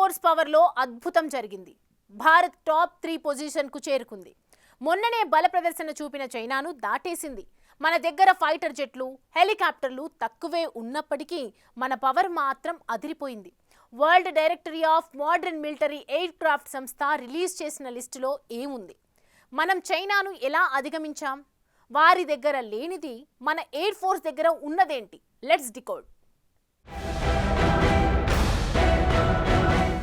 Force పవర్లో అద్భుతం జరిగింది. భారత్ టాప్ 3 పొజిషన్కు చేరుకుంది. మొన్ననే బల ప్రదర్శన చూపిన చైనాను దాటేసింది. మన దగ్గర ఫైటర్ జెట్లు, హెలికాప్టర్లు తక్కువే ఉన్నప్పటికీ మన పవర్ మాత్రం అదిరిపోయింది. World directory of modern military aircraft సంస్థ రిలీజ్ చేసిన లిస్టులో ఏముంది? మనం చైనాను ఎలా అధిగమించాం? వారి దగ్గర లేనిది మన ఎయిర్ ఫోర్స్ దగ్గర ఉన్నదేంటి? Let's decode.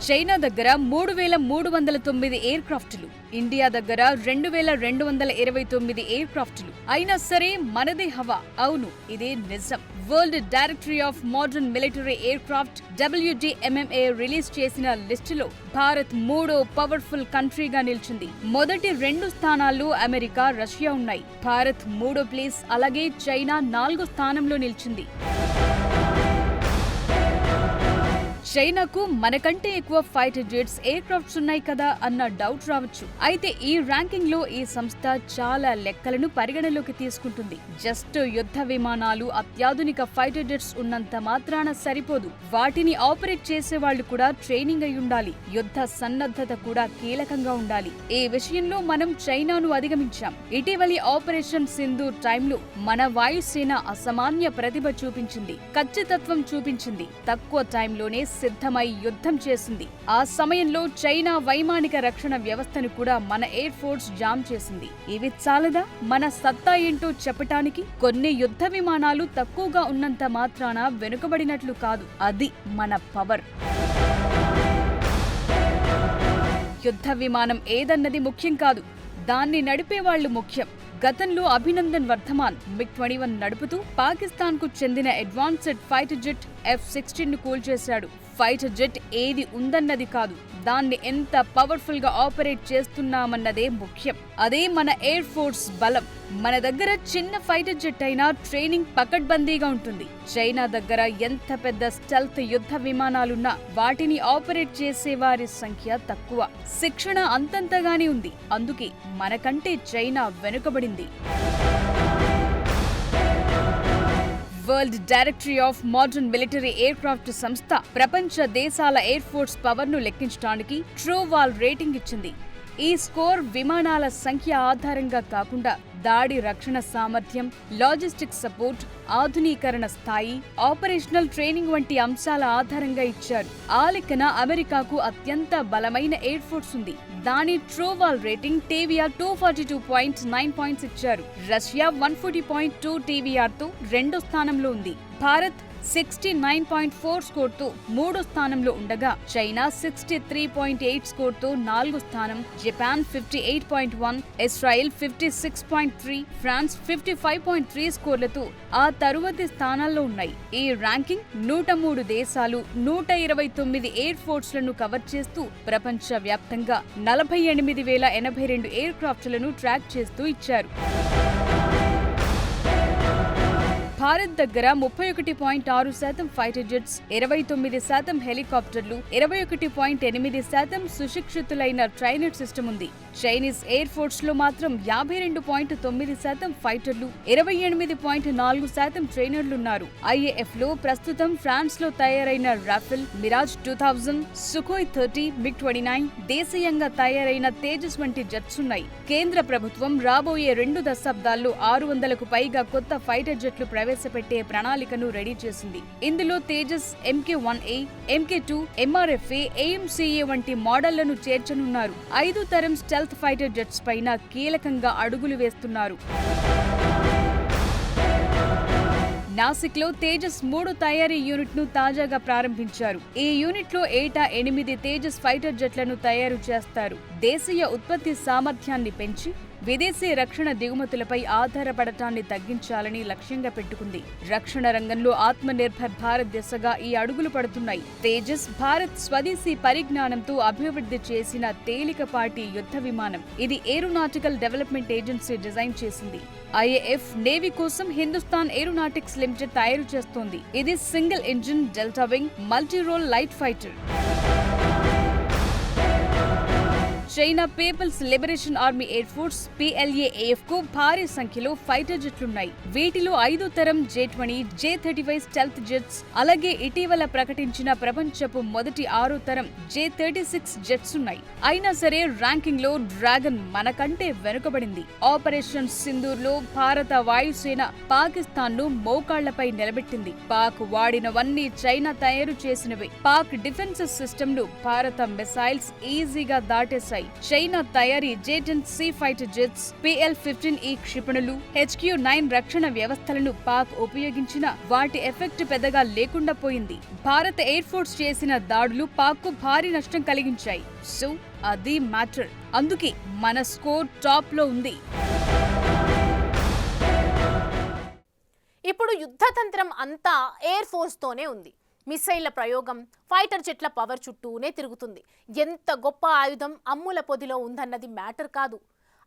చైనా దగ్గర 3,309 ఎయిర్ క్రాఫ్టులు, ఇండియా దగ్గర 2,229 ఎయిర్ క్రాఫ్టులు. అయినా సరే మనదే హవా. అవును, ఇదే నిజం. World directory of modern military air craft WDMMA release చేసిన లిస్టులో భారత్ 3వ పవర్ఫుల్ కంట్రీగా నిలిచింది. మొదటి 2 స్థానాల్లో అమెరికా, రష్యా ఉన్నాయి. భారత్ 3వ ప్లేస్, అలాగే చైనా 4వ స్థానంలో నిలిచింది. చైనాకు మనకంటే ఎక్కువ ఫైటర్ జెట్స్, ఎయిర్ క్రాఫ్ట్స్ ఉన్నాయి కదా అన్న డౌట్ రావచ్చు. అయితే ఈ ర్యాంకింగ్ లో ఈ సంస్థ చాలా లెక్కలను పరిగణలోకి తీసుకుంటుంది. జస్ట్ యుద్ధ విమానాలు, అత్యాధునిక ఫైటర్ జెట్స్ ఉన్నంత మాత్రాన సరిపోదు. వాటిని ఆపరేట్ చేసే వాళ్లు కూడా ట్రైనింగ్ అయి ఉండాలి. యుద్ధ సన్నద్ధత కూడా కీలకంగా ఉండాలి. ఈ విషయంలో మనం చైనాను అధిగమించాం. ఇటీవలి ఆపరేషన్ సింధూర్ టైంలో మన వాయుసేన అసామాన్య ప్రతిభ చూపించింది, ఖచ్చితత్వం చూపించింది. తక్కువ టైంలోనే సిద్ధమై యుద్ధం చేసింది. ఆ సమయంలో చైనా వైమానిక రక్షణ వ్యవస్థను కూడా మన ఎయిర్ ఫోర్స్ జామ్ చేసింది. ఇవి చాలదా మన సత్తా ఏంటో చెప్పటానికి? కొన్ని యుద్ధ విమానాలు తక్కువగా ఉన్నంత మాత్రాన వెనుకబడినట్లు కాదు. అది మన పవర్. యుద్ధ విమానం ఏదన్నది ముఖ్యం కాదు, దాన్ని నడిపేవాళ్లు ముఖ్యం. గతంలో అభినందన్ వర్ధమాన్ MiG-21 నడుపుతూ పాకిస్తాన్ కు చెందిన అడ్వాన్స్డ్ ఫైటర్ జెట్ F-16 ను కూల్చేశాడు. ఫైటర్ జెట్ ఏది ఉందన్నది కాదు, దాన్ని ఎంత పవర్ఫుల్ గా ఆపరేట్ చేస్తున్నామన్నదే ముఖ్యం. అదే మన ఎయిర్ ఫోర్స్ బలం. మన దగ్గర చిన్న ఫైటర్ జెట్ అయినా ట్రైనింగ్ పకడ్బందీగా ఉంటుంది. చైనా దగ్గర ఎంత పెద్ద స్టెల్త్ యుద్ధ విమానాలున్నా వాటిని ఆపరేట్ చేసే వారి సంఖ్య తక్కువ. శిక్షణ అంతంతగానే ఉంది. అందుకే మనకంటే చైనా వెనుకబడింది. World directory of modern military aircraft సంస్థ ప్రపంచ దేశాల ఎయిర్ ఫోర్స్ పవర్ ను లెక్కించడానికి ట్రూవాల్ రేటింగ్ ఇచ్చింది. ఈ స్కోర్ విమానాల సంఖ్య ఆధారంగా కాకుండా దాడి రక్షణ సామర్థ్యం, లాజిస్టిక్స్ సపోర్ట్, ఆధునీకరణ స్థాయి, ఆపరేషనల్ ట్రైనింగ్ వంటి అంశాల ఆధారంగా ఇచ్చారు. ఆ లెక్కన అమెరికాకు అత్యంత బలమైన ఎయిర్ ఫోర్స్ ఉంది. దాని ట్రూవాల్ రేటింగ్ TVR 242.9 పాయింట్స్ ఇచ్చారు. రష్యా 140.2 TVR తో 2వ స్థానంలో ఉంది. భారత్ 69.4 స్కోర్తో 3వ స్థానంలో ఉండగా చైనా 63.8 స్కోర్తో 4వ స్థానం, జపాన్ 58.1, ఇస్రాయెల్ 56.3, ఫ్రాన్స్ 55.3 స్కోర్లతో ఆ తరువాతి స్థానాల్లో ఉన్నాయి. ఈ ర్యాంకింగ్ 103 దేశాలు, 129 ఎయిర్ ఫోర్స్లను కవర్ చేస్తూ ప్రపంచ వ్యాప్తంగా 48,082 ఎయిర్ క్రాఫ్ట్లను ట్రాక్ చేస్తూ ఇచ్చారు. భారత్ దగ్గర 31.6% ఫైటర్ జెట్స్, 29% హెలికాప్టర్లు, 21.8% సుశిక్షితులైన ట్రైనర్ సిస్టమ్ ఉంది. చైనీస్ ఎయిర్ ఫోర్స్ లో మాత్రం 52.9% ఫైటర్లు, 28.4% ట్రైనర్లున్నారు. IAF లో ప్రస్తుతం ఫ్రాన్స్ లో తయారైన రాఫెల్, మిరాజ్ 2000, సుఖోయ్ 30, MiG-29, దేశీయంగా తయారైన తేజస్ వంటి జెట్స్ ఉన్నాయి. కేంద్ర ప్రభుత్వం రాబోయే 2 దశాబ్దాల్లో 600కు పైగా కొత్త ఫైటర్ జెట్లు ప్రవేశపెట్టే ప్రణాళికను రెడీ చేసింది. ఇందులో Tejas, MK-1A, MK-2, MRFA, AMCA వంటి మోడళ్లను చేర్చనున్నారు. 5వ తరం స్టెల్త్ ఫైటర్ జెట్స్ పైన కీలకంగా అడుగులు వేస్తున్నారు. నాసిక్ లో తేజస్ 3 తయారీ యూనిట్ ను తాజాగా ప్రారంభించారు. ఈ యూనిట్ లో ఏటా 8 తేజస్ ఫైటర్ జెట్లను తయారు చేస్తారు. దేశీయ ఉత్పత్తి సామర్థ్యాన్ని పెంచి విదేశీ రక్షణ దిగుమతులపై ఆధారపడటాన్ని తగ్గించాలని లక్ష్యంగా పెట్టుకుంది. రక్షణ రంగంలో ఆత్మనిర్భర్ భారత్ దిశగా ఈ అడుగులు పడుతున్నాయి. తేజస్ భారత్ స్వదేశీ పరిజ్ఞానంతో అభివృద్ధి చేసిన తేలికపాటి యుద్ధ విమానం. ఇది ఏరోనాటికల్ డెవలప్మెంట్ ఏజెన్సీ డిజైన్ చేసింది. IAF నేవీ కోసం హిందుస్థాన్ ఏరోనాటిక్స్ లిమిటెడ్ తయారు చేస్తోంది. ఇది single engine delta wing multi role light fighter. China people's liberation army air force PLAAF కు భారీ సంఖ్యలో ఫైటర్ జెట్లున్నాయి. వీటిలో 5వ తరం J-20, J-35 స్టెల్త్ జెట్స్, అలాగే ఇటీవల ప్రకటించిన ప్రపంచపు మొదటి 6వ తరం J-36 జెట్స్ ఉన్నాయి. అయినా సరే ర్యాంకింగ్ లో డ్రాగన్ మనకంటే వెనుకబడింది. ఆపరేషన్ సింధూర్ లో భారత వాయుసేన పాకిస్తాన్ ను మోకాళ్లపై నిలబెట్టింది. పాక్ వాడినవన్నీ చైనా తయారు చేసినవే. పాక్ డిఫెన్స్ సిస్టమ్ ను భారత మిసైల్స్ ఈజీగా దాటేశాయి. చైనా తయారీ J-10C ఫైటర్ జెట్స్, PL-15E క్షిపణులు, HQ-9 రక్షణ వ్యవస్థలను పాక్ ఉపయోగించిన వాటి ఎఫెక్ట్ పెద్దగా లేకుండా పోయింది. భారత ఎయిర్ ఫోర్స్ చేసిన దాడులు పాక్ కు భారీ నష్టం కలిగించాయి. సో అది మ్యాటర్. అందుకే మన స్కోర్ టాప్ లో ఉంది. ఇప్పుడు యుద్ధతంత్రం అంతా ఎయిర్ ఫోర్స్ తోనే ఉంది. మిసైళ్ల ప్రయోగం ఫైటర్ జెట్ల పవర్ చుట్టూనే తిరుగుతుంది. ఎంత గొప్ప ఆయుధం అమ్ముల పొదిలో ఉందన్నది మ్యాటర్ కాదు,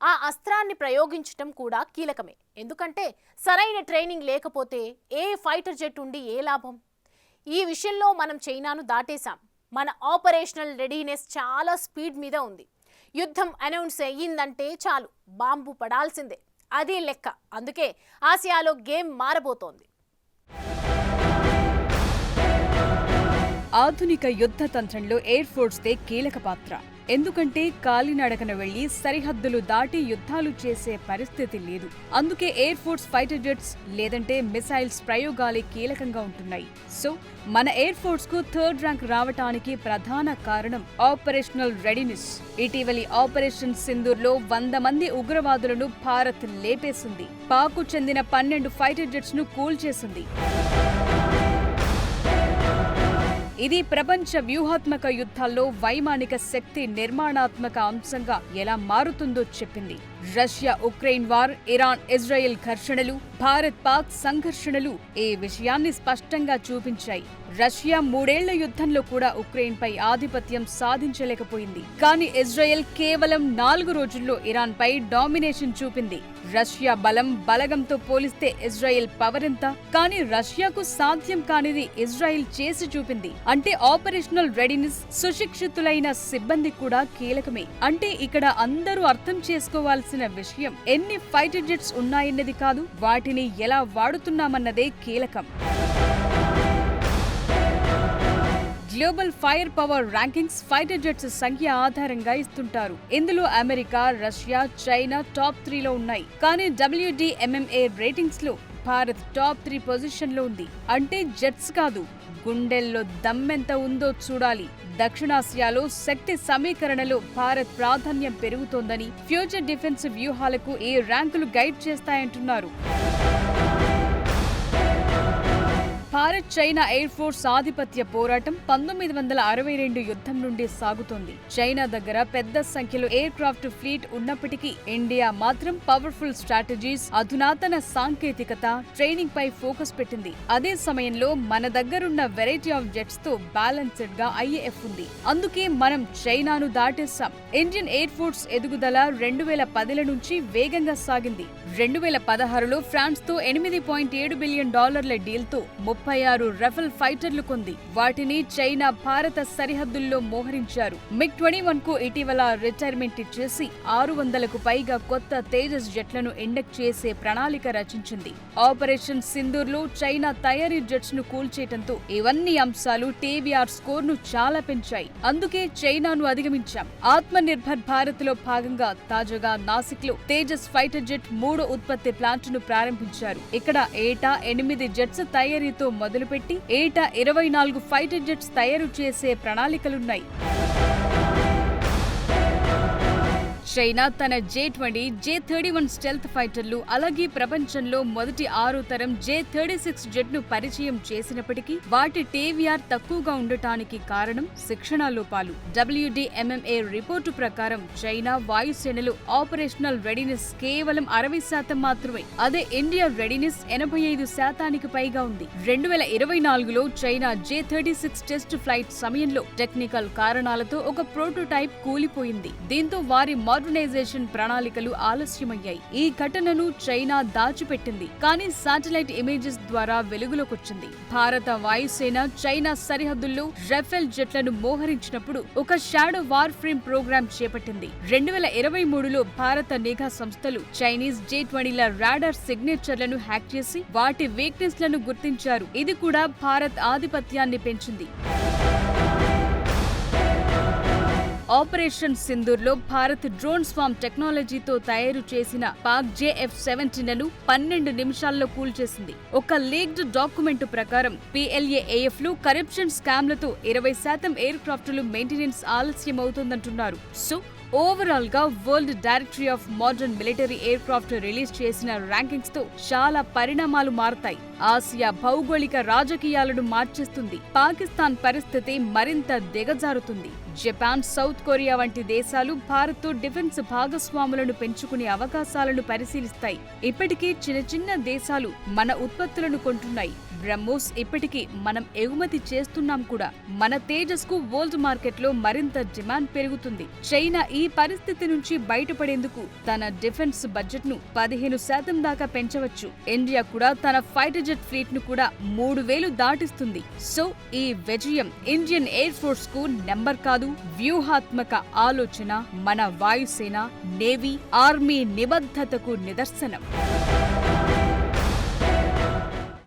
ఆ అస్త్రాన్ని ప్రయోగించటం కూడా కీలకమే. ఎందుకంటే సరైన ట్రైనింగ్ లేకపోతే ఏ ఫైటర్ జెట్ ఉండి ఏ లాభం? ఈ విషయంలో మనం చైనాను దాటేశాం. మన ఆపరేషనల్ రెడీనెస్ చాలా స్పీడ్ మీద ఉంది. యుద్ధం అనౌన్స్ అయ్యిందంటే చాలు బాంబు పడాల్సిందే, అది లెక్క. అందుకే ఆసియాలో గేమ్ మారబోతోంది. ఆధునిక యుద్ధ తంత్రంలో ఎయిర్ ఫోర్స్ దే కీలక పాత్ర. ఎందుకంటే కాలినడకన వెళ్లి సరిహద్దులు దాటి యుద్ధాలు చేసే పరిస్థితి లేదు. అందుకే ఎయిర్ ఫోర్స్ ఫైటర్ జెట్స్ లేదంటే మిసైల్స్ ప్రయోగాలే కీలకంగా ఉంటున్నాయి. సో మన ఎయిర్ ఫోర్స్ కు 3rd ర్యాంక్ రావటానికి ప్రధాన కారణం ఆపరేషనల్ రెడీనెస్. ఇటీవలి ఆపరేషన్ సింధూర్ లో 100 మంది ఉగ్రవాదులను భారత్ లేపేసింది. పాక్ చెందిన 12 ఫైటర్ జెట్స్ ను కూల్చేసింది. ఇది ప్రపంచ వ్యూహాత్మక యుద్ధాల్లో వైమానిక శక్తి నిర్మాణాత్మక అంశంగా ఎలా మారుతుందో చెప్పింది. Russia Ukraine war, Iran Israel ఘర్షణలు, భారత్ పాక్ సంఘర్షణలు ఈ విషయాన్ని స్పష్టంగా చూపించాయి. రష్యా 3 ఏళ్ల యుద్ధంలో కూడా ఉక్రెయిన్ పై ఆధిపత్యం సాధించలేకపోయింది. కానీ ఇజ్రాయెల్ కేవలం 4 రోజుల్లో ఇరాన్ పై డామినేషన్ చూపింది. రష్యా బలగంతో పోలిస్తే ఇజ్రాయెల్ పవర్ ఎంత? కానీ రష్యాకు సాధ్యం కానిది ఇజ్రాయెల్ చేసి చూపింది. అంటే ఆపరేషనల్ రెడీనెస్, సుశిక్షితులైన సిబ్బంది కూడా కీలకమే. అంటే ఇక్కడ అందరూ అర్థం చేసుకోవాల్సిన విషయం ఎన్ని ఫైటర్ జెట్స్ ఉన్నాయన్నది కాదు, వాటిని ఎలా వాడుతున్నామన్నదే కీలకం. Global fire power rankings fighter jets సంఖ్య ఆధారంగా ఇస్తుంటారు. ఇందులో అమెరికా, రష్యా, చైనా టాప్ 3లో ఉన్నాయి. కానీ WDMMA రేటింగ్స్ లో భారత్ టాప్ 3 పొజిషన్ లో ఉంది. అంటే జెట్స్ కాదు, గుండెల్లో దమ్మెంత ఉందో చూడాలి. దక్షిణాసియాలో శక్తి సమీకరణలో భారత్ ప్రాధాన్యం పెరుగుతోందని ఫ్యూచర్ డిఫెన్స్ వ్యూహాలకు ఈ ర్యాంకులు గైడ్ చేస్తాయంటున్నారు. భారత్ చైనా ఎయిర్ ఫోర్స్ ఆధిపత్య పోరాటం 1962 యుద్ధం నుండి సాగుతోంది. చైనా దగ్గర పెద్ద సంఖ్యలో ఎయిర్ క్రాఫ్ట్ ఫ్లీట్ ఉన్నప్పటికీ ఇండియా మాత్రం పవర్ఫుల్ స్ట్రాటజీస్, అధునాతన సాంకేతికత, ట్రైనింగ్ పై ఫోకస్ పెట్టింది. అదే సమయంలో మన దగ్గరున్న వెరైటీ ఆఫ్ జెట్స్ తో బ్యాలెన్స్డ్ గా IAF ఉంది. అందుకే మనం చైనాను దాటేశాం. ఇండియన్ ఎయిర్ ఫోర్స్ ఎదుగుదల 2010ల నుంచి వేగంగా సాగింది. 2016లో ఫ్రాన్స్ తో $8.7 బిలియన్ డీల్ తో 36 రఫెల్ ఫైటర్లు కొంది. వాటిని చైనా భారత సరిహద్దుల్లో మోహరించారు. MiG-21 కు ఇటీవల రిటైర్మెంట్ ఇచ్చేసి 600కు పైగా కొత్త తేజస్ జెట్లను ఇండక్ట్ చేసే ప్రణాళిక రచించింది. ఆపరేషన్ సింధూర్ లో చైనా తయారీ జెట్స్ ను కూల్చేయటంతో ఇవన్నీ అంశాలు TVR స్కోర్ ను చాలా పెంచాయి. అందుకే చైనాను అధిగమించాం. ఆత్మ నిర్భర్ భారత్ లో భాగంగా తాజాగా నాసిక్ లో తేజస్ ఫైటర్ జెట్ 3వ ఉత్పత్తి ప్లాంట్ ను ప్రారంభించారు. ఇక్కడ ఏటా 8 జెట్స్ తయారీతో మొదలుపెట్టి ఏటా 24 ఫైటర్ జెట్స్ తయారు చేసే ప్రణాళికలున్నాయి. చైనా తన J-20, J-31 స్టెల్త్ ఫైటర్లు, అలాగే ప్రపంచంలో మొదటి 6వ తరం J-36 జెట్ ను పరిచయం చేసినప్పటికీ వాటి TVR తక్కువగా ఉండటానికి కారణం శిక్షణా లోపాలు. WDMMA రిపోర్టు ప్రకారం చైనా వాయుసేనలు ఆపరేషనల్ రెడీనెస్ కేవలం 60% మాత్రమే. అదే ఇండియా రెడీనెస్ 85% పైగా ఉంది. 2024లో చైనా J-36 టెస్ట్ ఫ్లైట్ సమయంలో టెక్నికల్ కారణాలతో ఒక ప్రోటోటైప్ కూలిపోయింది. దీంతో వారి మోడర్నైజేషన్ ప్రణాళికలు ఆలస్యమయ్యాయి. ఈ ఘటనను చైనా దాచిపెట్టింది, కానీ శాటిలైట్ ఇమేజెస్ ద్వారా వెలుగులోకొచ్చింది. భారత వాయుసేన చైనా సరిహద్దుల్లో రఫేల్ జెట్లను మోహరించినప్పుడు ఒక షాడో వార్ ఫ్రేమ్ ప్రోగ్రాం చేపట్టింది. 2023లో భారత నిఘా సంస్థలు చైనీస్ J-20ల రాడార్ సిగ్నేచర్లను హ్యాక్ చేసి వాటి వీక్నెస్ లను గుర్తించారు. ఇది కూడా భారత్ ఆధిపత్యాన్ని పెంచింది. ఆపరేషన్ సింధూర్లో భారత్ డ్రోన్ స్వామ్ టెక్నాలజీతో తయారు చేసిన పాక్ JF-17ను 12 నిమిషాల్లో కూల్చేసింది. ఒక లీక్డ్ డాక్యుమెంట్ ప్రకారం PLAAF లో కరప్షన్ స్కామ్లతో 20% ఎయిర్ క్రాఫ్టులు మెయింటెనెన్స్ ఆలస్యమవుతోందంటున్నారు. సో ఓవరాల్ గా world directory of modern military aircraft release చేసిన ర్యాంకింగ్స్ తో చాలా పరిణామాలు మారతాయి. ఆసియా భౌగోళిక రాజకీయాలను మార్చేస్తుంది. పాకిస్తాన్ పరిస్థితి మరింత దిగజారుతుంది. జపాన్, సౌత్ కొరియా వంటి దేశాలు భారత్తో డిఫెన్స్ భాగస్వాములను పెంచుకునే అవకాశాలను పరిశీలిస్తాయి. ఇప్పటికే చిన్న దేశాలు మన ఉత్పత్తులను కొంటున్నాయి. బ్రహ్మోస్ ఇప్పటికీ మనం ఎగుమతి చేస్తున్నాం కూడా. మన తేజస్ కు వరల్డ్ మార్కెట్ లో మరింత డిమాండ్ పెరుగుతుంది. చైనా ఈ పరిస్థితి నుంచి బయటపడేందుకు తన డిఫెన్స్ బడ్జెట్ ను 15% దాకా పెంచవచ్చు. ఇండియా కూడా తన ఫైటర్ జెట్ ఫ్లీట్ ను కూడా 3000 దాటిస్తుంది. సో ఈ విజయం ఇండియన్ ఎయిర్ ఫోర్స్ కు నెంబర్ కాదు, వ్యూహాత్మక ఆలోచన, మన వాయుసేన, నేవీ, ఆర్మీ నిబద్ధతకు నిదర్శనం.